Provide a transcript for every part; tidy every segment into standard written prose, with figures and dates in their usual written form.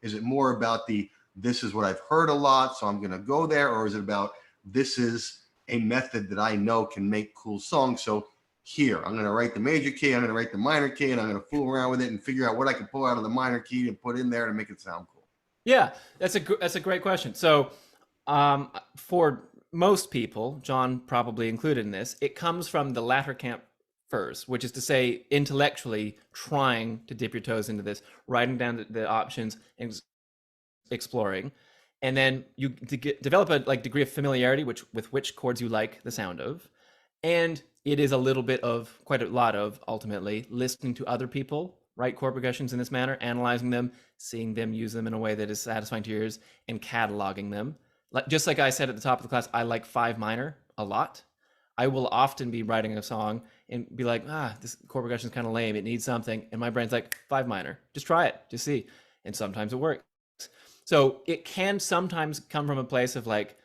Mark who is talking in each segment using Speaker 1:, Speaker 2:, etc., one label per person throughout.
Speaker 1: Is it more about this is what I've heard a lot, so I'm going to go there? Or is it about, this is a method that I know can make cool songs, so here, I'm going to write the major key, I'm going to write the minor key, and I'm going to fool around with it and figure out what I can pull out of the minor key and put in there to make it sound cool?
Speaker 2: Yeah, that's a great question. So, for most people, John probably included in this, it comes from the latter camp first, which is to say, intellectually trying to dip your toes into this, writing down the options and exploring, and then you develop a like degree of familiarity with which chords you like the sound of, and it is a little bit of, quite a lot of, ultimately listening to other people write chord progressions in this manner, analyzing them, seeing them use them in a way that is satisfying to your ears, and cataloging them. Like, just like I said at the top of the class, I like 5 minor a lot. I will often be writing a song and be like, this chord progression is kind of lame, it needs something, and my brain's like, 5 minor, just try it, just see. And sometimes it works. So it can sometimes come from a place of like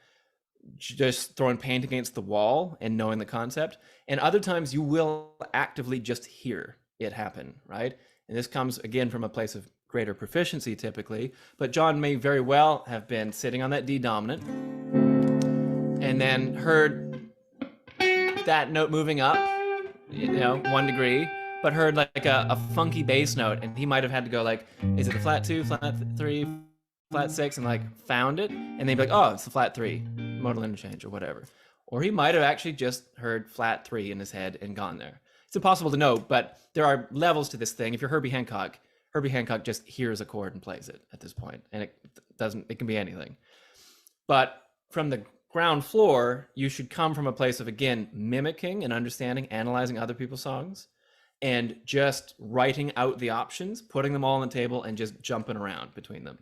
Speaker 2: just throwing paint against the wall and knowing the concept, and other times you will actively just hear it happen, right? And this comes again from a place of greater proficiency typically, but John may very well have been sitting on that D dominant and then heard that note moving up, 1 degree, but heard like a funky bass note, and he might have had to go like, is it the flat 2, flat 3, flat 6, and like found it, and they'd be like, oh, it's the flat 3, modal interchange or whatever. Or he might have actually just heard flat 3 in his head and gone there. It's impossible to know, but there are levels to this thing. If you're Herbie Hancock just hears a chord and plays it at this point, and it can be anything. But from the ground floor, you should come from a place of, again, mimicking and understanding, analyzing other people's songs, and just writing out the options, putting them all on the table, and just jumping around between them.